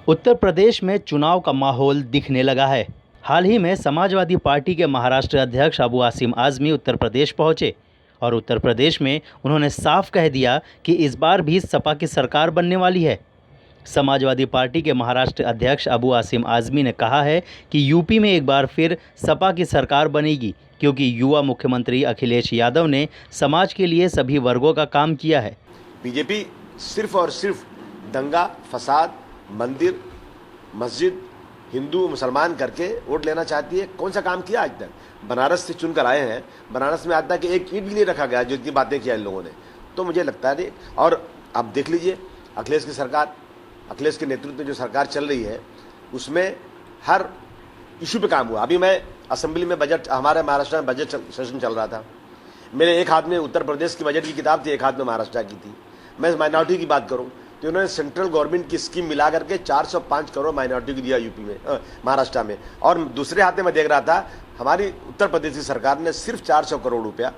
उत्तर प्रदेश में चुनाव का माहौल दिखने लगा है। हाल ही में समाजवादी पार्टी के महाराष्ट्र अध्यक्ष अबू आसिम आज़मी उत्तर प्रदेश पहुंचे और उत्तर प्रदेश में उन्होंने साफ कह दिया कि इस बार भी सपा की सरकार बनने वाली है। समाजवादी पार्टी के महाराष्ट्र अध्यक्ष अबू आसिम आज़मी ने कहा है कि यूपी में एक बार फिर सपा की सरकार बनेगी, क्योंकि युवा मुख्यमंत्री अखिलेश यादव ने समाज के लिए सभी वर्गों का काम किया है। बीजेपी सिर्फ और सिर्फ दंगा, फसाद, मंदिर, मस्जिद, हिंदू मुसलमान करके वोट लेना चाहती है। कौन सा काम किया आज तक? बनारस से चुनकर आए हैं, बनारस में आज तक एक ईंट भी नहीं रखा गया जो इतनी बातें किया इन लोगों ने। तो मुझे लगता है, और अब देख लीजिए अखिलेश की सरकार, अखिलेश के नेतृत्व में जो सरकार चल रही है उसमें हर इशू पे काम हुआ। अभी मैं असेंबली में बजट, हमारे महाराष्ट्र में बजट सेशन चल रहा था, मेरे एक हाथ में उत्तर प्रदेश की बजट की किताब थी, एक हाथ में महाराष्ट्र की थी। मैं माइनॉरिटी की बात करूं तो उन्होंने सेंट्रल गवर्नमेंट की स्कीम मिला करके 405 करोड़ माइनॉरिटी को दिया यूपी में, महाराष्ट्र में। और दूसरे हाथ में मैं देख रहा था हमारी उत्तर प्रदेश की सरकार ने सिर्फ 400 करोड़ रुपया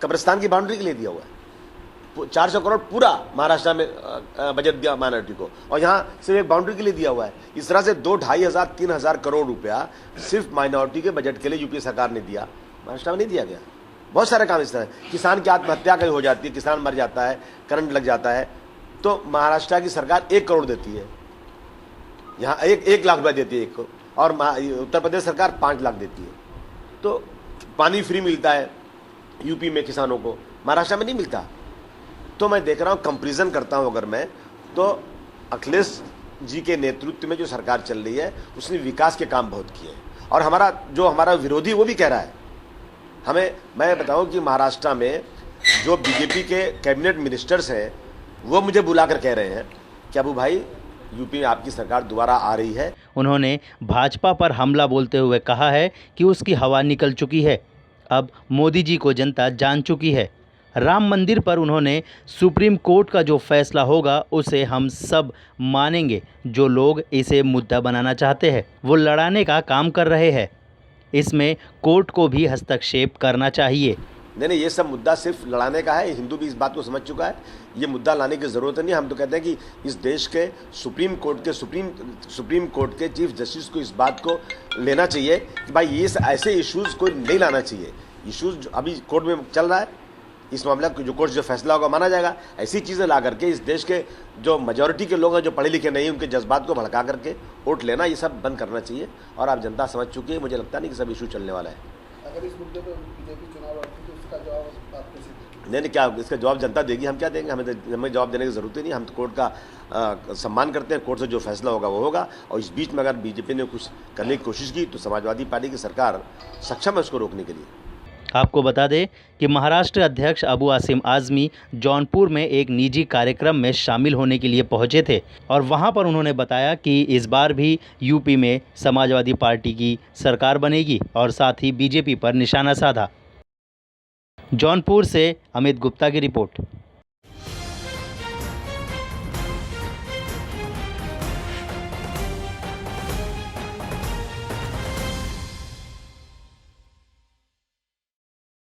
कब्रिस्तान की बाउंड्री के लिए दिया हुआ है। 400 करोड़ पूरा महाराष्ट्र में बजट दिया माइनॉरिटी को, और यहाँ सिर्फ एक बाउंड्री के लिए दिया हुआ है। इस तरह से 2-2,500-3,000 करोड़ रुपया सिर्फ माइनॉरिटी के बजट के लिए यूपी सरकार ने दिया, महाराष्ट्र में नहीं दिया गया। बहुत सारे काम इस तरह, किसान की आत्महत्या कहीं हो जाती है, किसान मर जाता है, करंट लग जाता है, तो महाराष्ट्र की सरकार 1 करोड़ देती है, यहाँ 1 लाख रुपया देती है एक को, और उत्तर प्रदेश सरकार 5 लाख देती है। तो पानी फ्री मिलता है यूपी में किसानों को, महाराष्ट्र में नहीं मिलता। तो मैं देख रहा हूँ, कंपेरिजन करता हूँ अगर मैं, तो अखिलेश जी के नेतृत्व में जो सरकार चल रही है उसने विकास के काम बहुत किए हैं। और हमारा विरोधी वो भी कह रहा है मैं बताऊं कि महाराष्ट्र में जो बीजेपी के कैबिनेट मिनिस्टर्स हैं वो मुझे बुलाकर कह रहे हैं कि अबू भाई, यूपी में आपकी सरकार दोबारा आ रही है। उन्होंने भाजपा पर हमला बोलते हुए कहा है कि उसकी हवा निकल चुकी है, अब मोदी जी को जनता जान चुकी है। राम मंदिर पर उन्होंने सुप्रीम कोर्ट का जो फैसला होगा उसे हम सब मानेंगे। जो लोग इसे मुद्दा बनाना चाहते हैं वो लड़ाने का काम कर रहे हैं, इसमें कोर्ट को भी हस्तक्षेप करना चाहिए। नहीं, ये सब मुद्दा सिर्फ लड़ाने का है। हिंदू भी इस बात को समझ चुका है, ये मुद्दा लाने की ज़रूरत नहीं। हम तो कहते हैं कि इस देश के सुप्रीम कोर्ट के चीफ जस्टिस को इस बात को लेना चाहिए कि भाई ये ऐसे इश्यूज़ को नहीं लाना चाहिए। इश्यूज़ अभी कोर्ट में चल रहा है, इस मामला जो कोर्ट जो फैसला होगा माना जाएगा। ऐसी चीज़ें ला करके इस देश के जो मेजॉरिटी के लोग हैं, जो पढ़े लिखे नहीं, उनके जज्बात को भड़का करके वोट लेना, ये सब बंद करना चाहिए। और आप जनता समझ चुकी है, मुझे लगता नहीं कि सब इशू चलने वाला है। अगर इस मुद्दे पर बीजेपी चुनाव लड़ती तो उसका जवाब आप कैसे देंगे? नहीं, क्या इसका जवाब जनता देगी, हम क्या देंगे? हमें जवाब देने की जरूरत ही नहीं। हम तो कोर्ट का सम्मान करते हैं, कोर्ट से जो फैसला होगा वो होगा। और इस बीच में अगर बीजेपी ने कुछ करने की कोशिश की तो समाजवादी पार्टी की सरकार सक्षम है उसको रोकने के लिए। आपको बता दें कि महाराष्ट्र अध्यक्ष अबू आसिम आज़मी जौनपुर में एक निजी कार्यक्रम में शामिल होने के लिए पहुंचे थे और वहां पर उन्होंने बताया कि इस बार भी यूपी में समाजवादी पार्टी की सरकार बनेगी और साथ ही बीजेपी पर निशाना साधा। जौनपुर से अमित गुप्ता की रिपोर्ट।